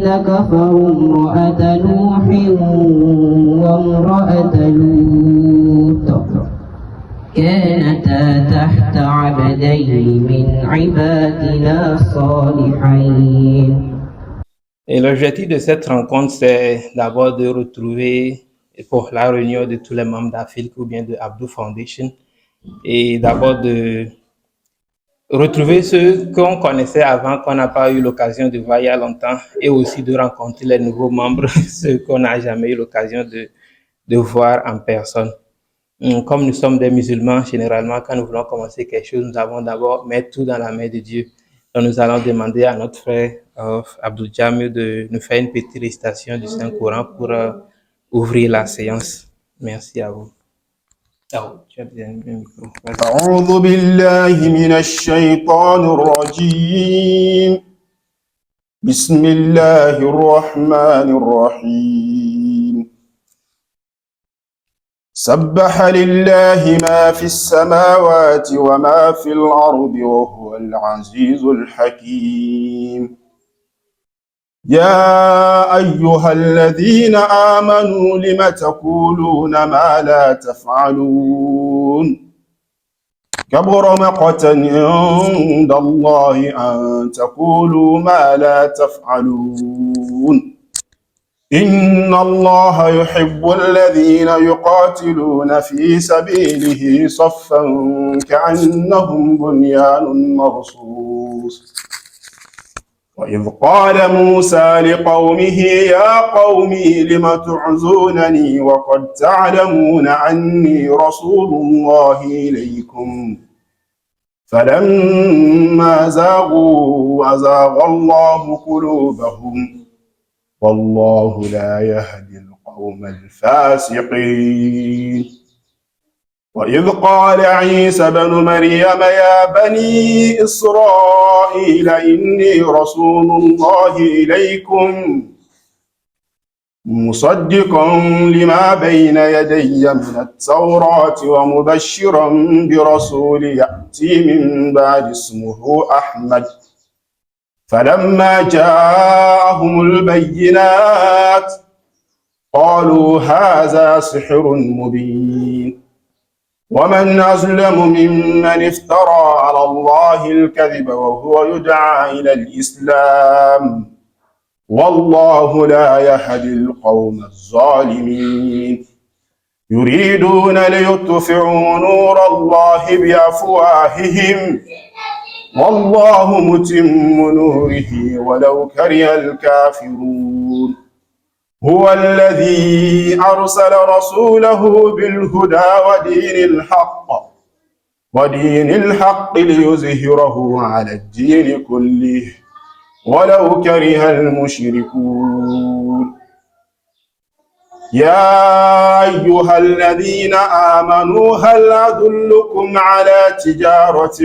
الذين كفروا امرأة نوح وامرأة لوط كانتا تحت عبدين من عبادنا الصالحين. Et l'objectif de cette rencontre, c'est d'abord de retrouver pour la réunion de tous les membres d'AFILC ou bien de Abdou Foundation, et d'abord de retrouver ceux qu'on connaissait avant, qu'on n'a pas eu l'occasion de voir il y a longtemps, et aussi de rencontrer les nouveaux membres, ceux qu'on n'a jamais eu l'occasion de voir en personne. Comme nous sommes des musulmans, généralement, quand nous voulons commencer quelque chose, nous avons d'abord mettre tout dans la main de Dieu. Donc, nous allons demander à notre frère Abdul Jamil de nous faire une petite récitation du Saint-Coran pour ouvrir la séance. Merci à vous. أعوذ بالله من الشيطان الرجيم. بسم الله الرحمن الرحيم. سبح لله ما في السماوات وما في الأرض وهو العزيز الحكيم. يا أيها الذين آمنوا لم تقولون ما لا تفعلون كبر مقتا عند الله أن تقولوا ما لا تفعلون إن الله يحب الذين يقاتلون في سبيله صفا كأنهم بنيان مرصوص. وإذ قال موسى لقومه يا قوم لم تعزونني وقد تعلمون أني رسول الله إليكم فلما زاغوا أزاغ الله قلوبهم والله لا يهدي القوم الفاسقين. وإذ قال عيسى بن مريم يا بني إسرائيل إني رسول الله إليكم مصدقا لما بين يدي من التوراة ومبشرا برسول يأتي من بعد اسمه أحمد فلما جاءهم البينات قالوا هذا سحر مبين ومن أظلم ممن افترى على الله الكذب وهو يدعى إلى الإسلام والله لا يهدي القوم الظالمين. يريدون ليطفئوا نور الله بأفواههم والله متم نوره ولو كره الكافرون. هو الذي أرسل رسوله بالهدى ودين الحق ليظهره على الدين كله ولو كره المشركون. يا أيها الذين آمنوا هل أدلكم على تجارة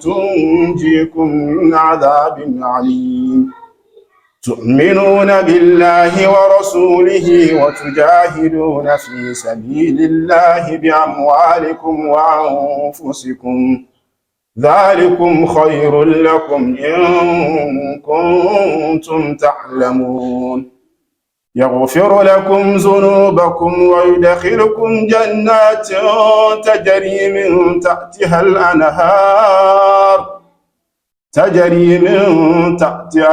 تنجيكم من عذاب عليم تؤمنون بالله ورسوله وتجاهدون في سبيل الله بأموالكم وأنفسكم ذلكم خير لكم إن كنتم تعلمون. يغفر لكم ذنوبكم ويدخلكم جنات تجري من تحتها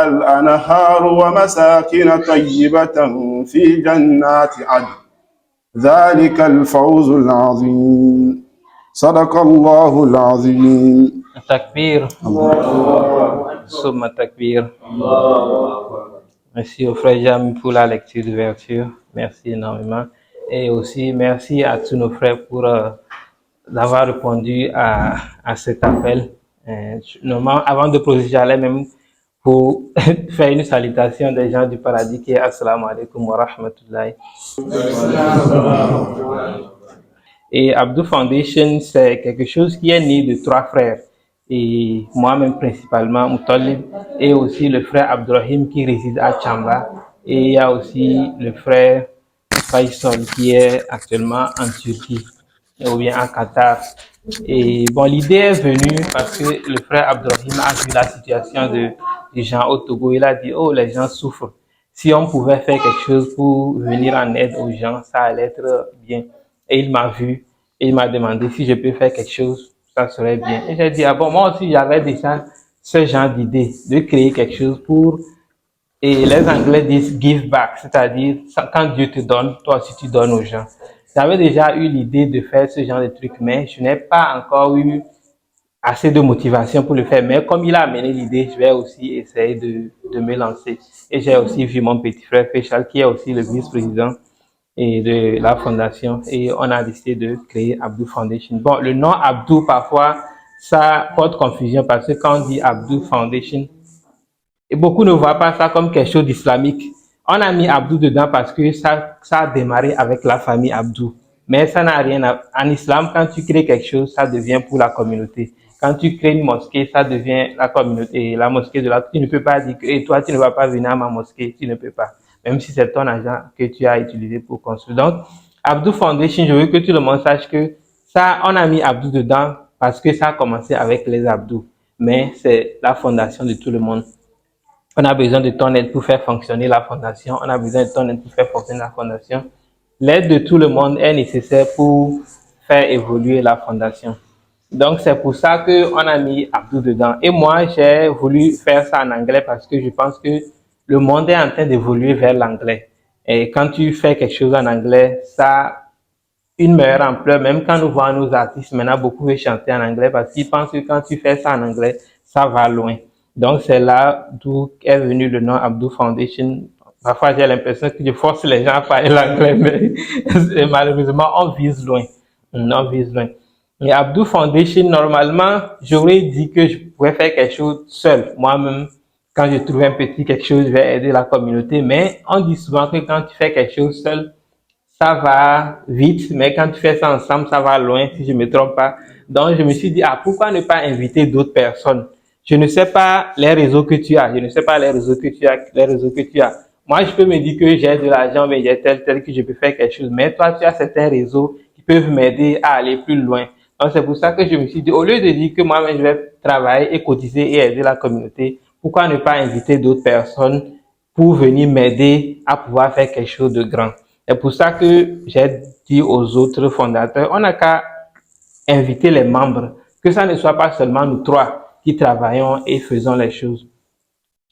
الأنهار ومساكن طيبة في جنات عدن ذلك الفوز العظيم. صدق الله العظيم. Takbir. Summa takbir. Merci au frère Jam pour la lecture d'ouverture. Merci énormément. Et aussi merci à tous nos frères pour d'avoir répondu à cet appel. Normalement, avant de procéder, j'allais même pour faire une salutation des gens du paradis qui est Assalamu alaikum wa rahmatullahi. Et Abdou Foundation, c'est quelque chose qui est né de trois frères. Et moi-même principalement, Moutalib, et aussi le frère Abdurrahim qui réside à Tchamba. Et il y a aussi le frère Faisal qui est actuellement en Turquie, ou bien en Qatar. Et bon, l'idée est venue parce que le frère Abdurrahim a vu la situation des gens au Togo. Il a dit, oh, les gens souffrent. si on pouvait faire quelque chose pour venir en aide aux gens, ça allait être bien. Et il m'a vu et il m'a demandé si je peux faire quelque chose, ça serait bien. Et j'ai dit, ah bon, moi aussi j'avais déjà ce genre d'idée de créer quelque chose pour, et les Anglais disent give back, c'est-à-dire quand Dieu te donne, toi aussi tu donnes aux gens. J'avais déjà eu l'idée de faire ce genre de truc, mais je n'ai pas encore eu assez de motivation pour le faire. Mais comme il a amené l'idée, je vais aussi essayer de me lancer. Et j'ai aussi vu mon petit frère Féchal, qui est aussi le vice-président et de la fondation. Et on a décidé de créer Abdou Foundation. Bon, le nom Abdou, parfois, ça porte confusion parce que quand on dit Abdou Foundation, et beaucoup ne voient pas ça comme quelque chose d'islamique. On a mis Abdou dedans parce que ça a démarré avec la famille Abdou. Mais ça n'a rien à... En islam, quand tu crées quelque chose, ça devient pour la communauté. Quand tu crées une mosquée, ça devient la communauté. La mosquée de la... Tu ne peux pas dire que et toi, tu ne vas pas venir à ma mosquée. Tu ne peux pas. Même si c'est ton argent que tu as utilisé pour construire. Donc, Abdou Foundation, je veux que tout le monde sache que ça, on a mis Abdou dedans parce que ça a commencé avec les Abdou. Mais c'est la fondation de tout le monde. On a besoin de ton aide pour faire fonctionner la fondation. On a besoin de ton aide pour faire fonctionner la fondation. L'aide de tout le monde est nécessaire pour faire évoluer la fondation. Donc, c'est pour ça qu'on a mis Abdou dedans. Et moi, j'ai voulu faire ça en anglais parce que je pense que le monde est en train d'évoluer vers l'anglais. Et quand tu fais quelque chose en anglais, ça a une meilleure ampleur. Même quand nous voyons nos artistes, maintenant, beaucoup veulent chanter en anglais parce qu'ils pensent que quand tu fais ça en anglais, ça va loin. Donc, c'est là d'où est venu le nom Abdou Foundation. Parfois, j'ai l'impression que je force les gens à parler l'anglais, mais malheureusement, on vise loin. On vise loin. Et Abdou Foundation, normalement, j'aurais dit que je pourrais faire quelque chose seul. Moi-même, quand je trouve un petit quelque chose, je vais aider la communauté. Mais on dit souvent que quand tu fais quelque chose seul, ça va vite, mais quand tu fais ça ensemble, ça va loin, si je ne me trompe pas. Donc, je me suis dit, ah, pourquoi ne pas inviter d'autres personnes? Je ne sais pas les réseaux que tu as, je ne sais pas les réseaux que tu as, les réseaux que tu as. Moi, je peux me dire que j'ai de l'argent, mais j'ai tel que je peux faire quelque chose. Mais toi, tu as certains réseaux qui peuvent m'aider à aller plus loin. Donc, c'est pour ça que je me suis dit, au lieu de dire que moi-même, je vais travailler et cotiser et aider la communauté, pourquoi ne pas inviter d'autres personnes pour venir m'aider à pouvoir faire quelque chose de grand? C'est pour ça que j'ai dit aux autres fondateurs, on n'a qu'à inviter les membres, que ça ne soit pas seulement nous trois qui travaillons et faisons les choses.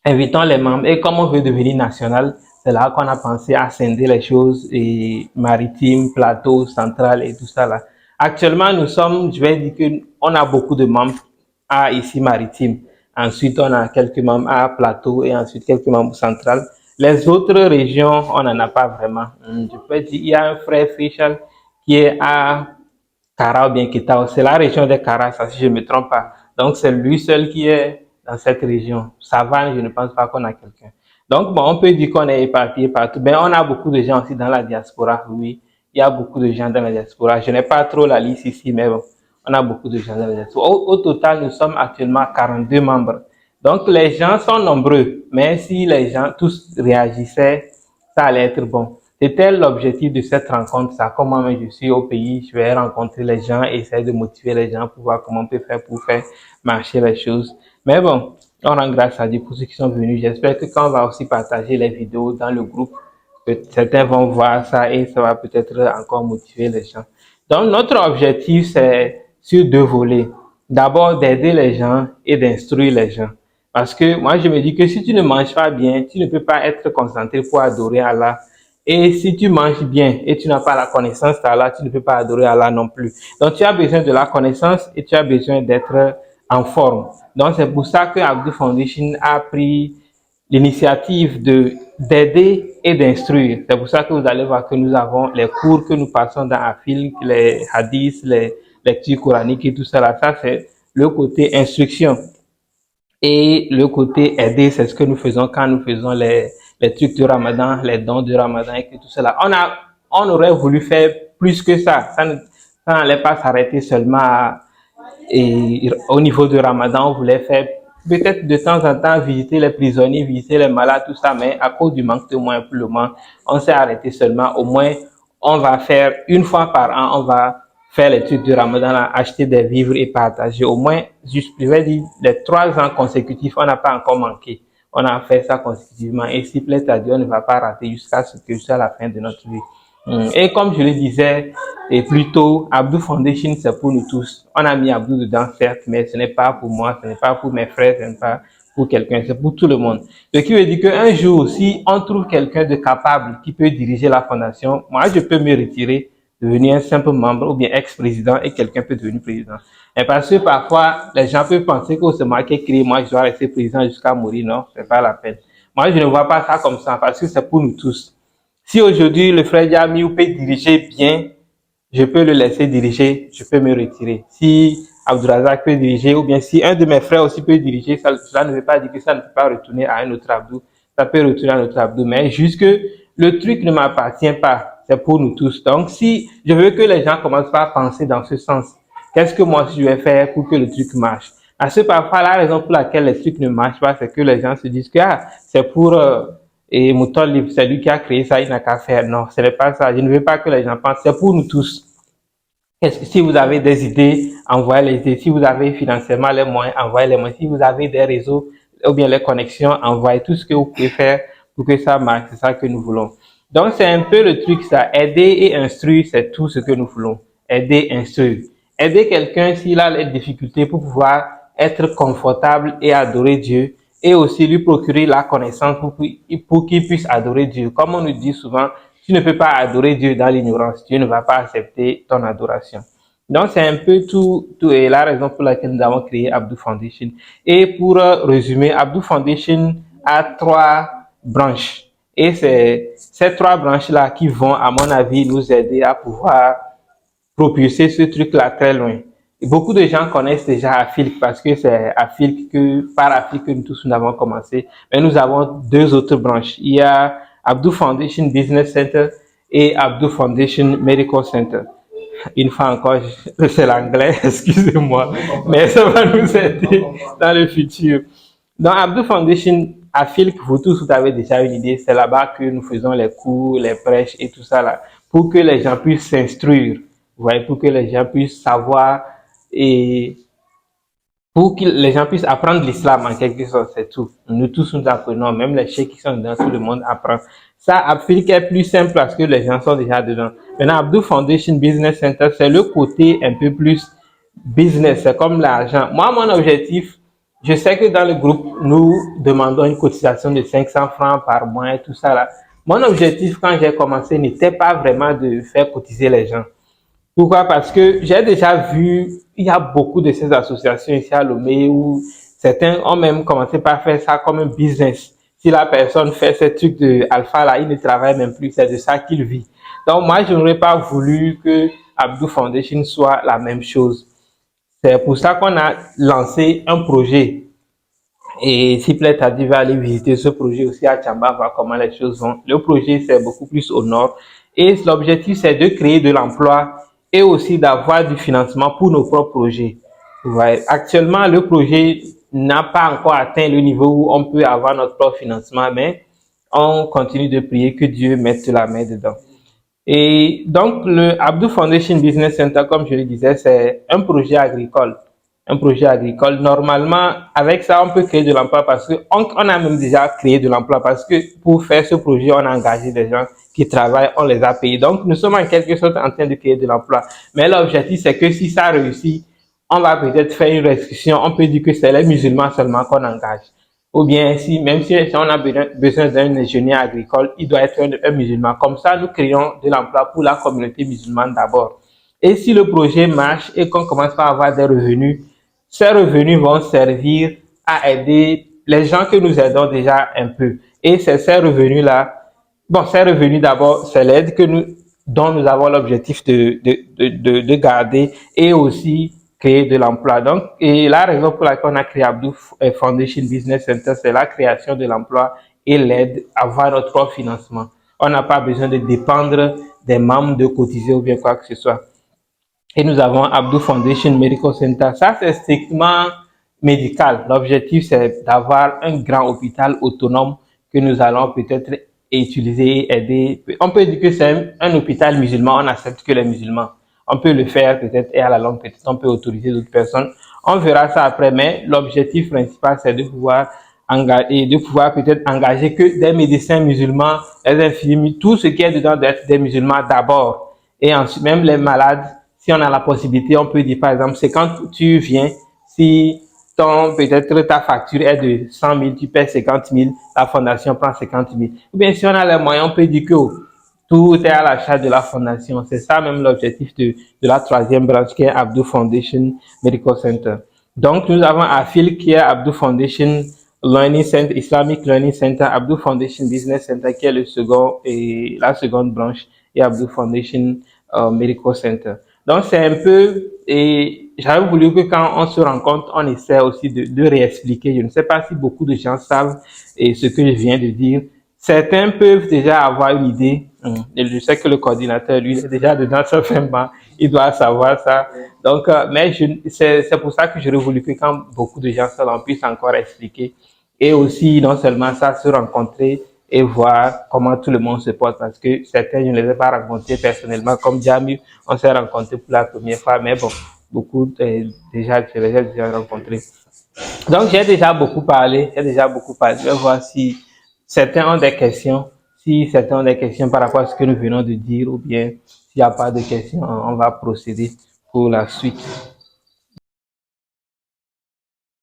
Invitons les membres et comme on veut devenir national, c'est là qu'on a pensé à scinder les choses et maritime, plateau, central et tout ça là. Actuellement, nous sommes, je vais dire qu'on a beaucoup de membres à ici maritime. Ensuite, on a quelques membres à plateau et ensuite quelques membres central. Les autres régions, on n'en a pas vraiment. Je peux dire, il y a un frère Fischel qui est à Kara ou bien Kitao. C'est la région de Kara, ça, si je ne me trompe pas. Donc, c'est lui seul qui est dans cette région. Savane, je ne pense pas qu'on a quelqu'un. Donc, bon, on peut dire qu'on est éparpillé partout. Mais on a beaucoup de gens aussi dans la diaspora, oui. Il y a beaucoup de gens dans la diaspora. Je n'ai pas trop la liste ici, mais bon, on a beaucoup de gens dans la diaspora. Au total, nous sommes actuellement 42 membres. Donc, les gens sont nombreux, mais si les gens tous réagissaient, ça allait être bon. C'était l'objectif de cette rencontre, ça. Comme moi, je suis au pays, je vais rencontrer les gens, essayer de motiver les gens pour voir comment on peut faire pour faire marcher les choses. Mais bon, on rend grâce à Dieu pour ceux qui sont venus. J'espère que quand on va aussi partager les vidéos dans le groupe, certains vont voir ça et ça va peut-être encore motiver les gens. Donc, notre objectif, c'est sur deux volets. D'abord, d'aider les gens et d'instruire les gens. Parce que moi, je me dis que si tu ne manges pas bien, tu ne peux pas être concentré pour adorer Allah. Et si tu manges bien et tu n'as pas la connaissance d'Allah, tu ne peux pas adorer Allah non plus. Donc, tu as besoin de la connaissance et tu as besoin d'être en forme. Donc, c'est pour ça que Abdou Foundation a pris l'initiative d'aider et d'instruire. C'est pour ça que vous allez voir que nous avons les cours que nous passons dans Afil, les hadiths, les lectures coraniques et tout ça. Là, ça, c'est le côté instruction. Et le côté aider, c'est ce que nous faisons quand nous faisons les trucs du Ramadan, les dons du Ramadan et tout cela. On aurait voulu faire plus que ça. Ça n'allait pas s'arrêter seulement au niveau du Ramadan. On voulait faire peut-être de temps en temps visiter les prisonniers, visiter les malades, tout ça, mais à cause du manque de moyens pour le moment, on s'est arrêté seulement. Au moins, on va faire une fois par an, on va faire les trucs du Ramadan, acheter des vivres et partager. Au moins, je vais dire, les 3 ans consécutifs, on n'a pas encore manqué. On a fait ça consécutivement. Et s'il plaît à Dieu, on ne va pas rater jusqu'à la fin de notre vie. Et comme je le disais et plus tôt, Abdou Foundation, c'est pour nous tous. On a mis Abdou dedans, certes, mais ce n'est pas pour moi, ce n'est pas pour mes frères, ce n'est pas pour quelqu'un, c'est pour tout le monde. Ce qui veut dire qu'un jour, si on trouve quelqu'un de capable qui peut diriger la fondation, moi, je peux me retirer, devenir un simple membre ou bien ex-président et quelqu'un peut devenir président. Et parce que parfois, les gens peuvent penser que c'est moi qui ai créé, moi, je dois rester président jusqu'à mourir. Non, c'est pas la peine. Moi, je ne vois pas ça comme ça parce que c'est pour nous tous. Si aujourd'hui, le frère Yamiou peut diriger bien, je peux le laisser diriger, je peux me retirer. Si Abdourazak peut diriger, ou bien si un de mes frères aussi peut diriger, cela ne veut pas dire que ça ne peut pas retourner à un autre Abdou. Ça peut retourner à un autre Abdou, mais juste que le truc ne m'appartient pas. C'est pour nous tous. Donc, si je veux que les gens commencent par penser dans ce sens, qu'est-ce que moi je vais faire pour que le truc marche? Parce que parfois, la raison pour laquelle les trucs ne marchent pas, c'est que les gens se disent que c'est pour et Moutolib, c'est lui qui a créé ça, il n'a qu'à faire. Non, ce n'est pas ça. Je ne veux pas que les gens pensent. C'est pour nous tous. Si vous avez des idées, envoyez les idées. Si vous avez financièrement les moyens, envoyez les moyens. Si vous avez des réseaux ou bien les connexions, envoyez tout ce que vous pouvez faire pour que ça marche. C'est ça que nous voulons. Donc, c'est un peu le truc, ça. Aider et instruire, c'est tout ce que nous voulons. Aider, instruire. Aider quelqu'un s'il a des difficultés pour pouvoir être confortable et adorer Dieu, et aussi lui procurer la connaissance pour qu'il puisse adorer Dieu. Comme on nous dit souvent, tu ne peux pas adorer Dieu dans l'ignorance. Dieu ne va pas accepter ton adoration. Donc, c'est un peu tout et la raison pour laquelle nous avons créé Abdou Foundation. Et pour résumer, Abdou Foundation a 3 branches. Et c'est ces 3 branches-là qui vont, à mon avis, nous aider à pouvoir propulser ce truc-là très loin. Et beaucoup de gens connaissent déjà Afilk parce que c'est par Afilk que nous tous nous avons commencé. Mais nous avons 2 autres branches. Il y a Abdou Foundation Business Center et Abdou Foundation Medical Center. Une fois encore, c'est l'anglais, excusez-moi, mais ça va nous aider dans le futur. Dans Abdou Foundation, Afilk, vous tous, vous avez déjà une idée, c'est là-bas que nous faisons les cours, les prêches et tout ça là, pour que les gens puissent s'instruire, vous voyez, pour que les gens puissent savoir et pour que les gens puissent apprendre l'islam en quelque sorte, c'est tout. Nous tous nous apprenons, même les chefs qui sont dedans, tout le monde apprend. Ça, Afilk est plus simple parce que les gens sont déjà dedans. Maintenant, Abdou Foundation Business Center, c'est le côté un peu plus business, c'est comme l'argent. Moi, mon objectif, je sais que dans le groupe, nous demandons une cotisation de 500 francs par mois et tout ça là. Mon objectif, quand j'ai commencé, n'était pas vraiment de faire cotiser les gens. Pourquoi? Parce que j'ai déjà vu, il y a beaucoup de ces associations ici à Lomé où certains ont même commencé par faire ça comme un business. Si la personne fait ce truc de alpha là, il ne travaille même plus, c'est de ça qu'il vit. Donc moi, je n'aurais pas voulu que Abdou Foundation soit la même chose. C'est pour ça qu'on a lancé un projet. Et si plaît à dire, va aller visiter ce projet aussi à Tchamba, voir comment les choses vont. Le projet, c'est beaucoup plus au nord. Et l'objectif, c'est de créer de l'emploi et aussi d'avoir du financement pour nos propres projets. Ouais. Actuellement, le projet n'a pas encore atteint le niveau où on peut avoir notre propre financement, mais on continue de prier que Dieu mette la main dedans. Et donc, le Abdou Foundation Business Center, comme je le disais, c'est un projet agricole. Un projet agricole. Normalement, avec ça, on peut créer de l'emploi parce qu'on a même déjà créé de l'emploi parce que pour faire ce projet, on a engagé des gens qui travaillent, on les a payés. Donc, nous sommes en quelque sorte en train de créer de l'emploi. Mais l'objectif, c'est que si ça réussit, on va peut-être faire une restriction. On peut dire que c'est les musulmans seulement qu'on engage. Ou bien, même si on a besoin d'un ingénieur agricole, il doit être un musulman. Comme ça, nous créons de l'emploi pour la communauté musulmane d'abord. Et si le projet marche et qu'on commence par avoir des revenus, ces revenus vont servir à aider les gens que nous aidons déjà un peu. Et c'est ces revenus-là, ces revenus d'abord, c'est l'aide dont nous avons l'objectif de garder et aussi créer de l'emploi. Donc, et la raison pour laquelle on a créé Abdou Foundation Business Center, c'est la création de l'emploi et l'aide à avoir notre propre financement. On n'a pas besoin de dépendre des membres de cotiser ou bien quoi que ce soit. Et nous avons Abdou Foundation Medical Center. Ça, c'est strictement médical. L'objectif, c'est d'avoir un grand hôpital autonome que nous allons peut-être utiliser et aider. On peut dire que c'est un hôpital musulman. On accepte que les musulmans. On peut le faire peut-être et à la longue, peut-être on peut autoriser d'autres personnes. On verra ça après, mais l'objectif principal, c'est de pouvoir et de pouvoir peut-être engager que des médecins musulmans, des infirmiers, tout ce qui est dedans d'être des musulmans d'abord. Et ensuite, même les malades, si on a la possibilité, on peut dire par exemple, c'est quand tu viens, si peut-être ta facture est de 100 000, tu paies 50 000, la fondation prend 50 000. Ou bien si on a les moyens, on peut dire que tout est à la charge de la fondation. C'est ça même l'objectif de la troisième branche qui est Abdou Foundation Medical Center. Donc, nous avons AFIL qui est Abdou Foundation Learning Center, Islamic Learning Center, Abdou Foundation Business Center qui est le second et la seconde branche et Abdou Foundation Medical Center. Donc, c'est un peu, et j'avais voulu que quand on se rencontre, on essaie aussi de réexpliquer. Je ne sais pas si beaucoup de gens savent et ce que je viens de dire. Certains peuvent déjà avoir une idée. Je sais que le coordinateur, lui, est déjà dedans, ça fait mal. Il doit savoir ça. Donc, mais c'est pour ça que j'aurais voulu que quand beaucoup de gens sont là, on puisse encore expliquer. Et aussi, non seulement ça, se rencontrer et voir comment tout le monde se porte. Parce que certains, je ne les ai pas rencontrés personnellement. Comme Jamil, on s'est rencontrés pour la première fois. Mais bon, beaucoup, déjà, je les ai déjà rencontrés. Donc, j'ai déjà beaucoup parlé. Je vais voir si certains ont des questions. Si certains ont des questions par rapport à ce que nous venons de dire, ou bien s'il n'y a pas de questions, on va procéder pour la suite.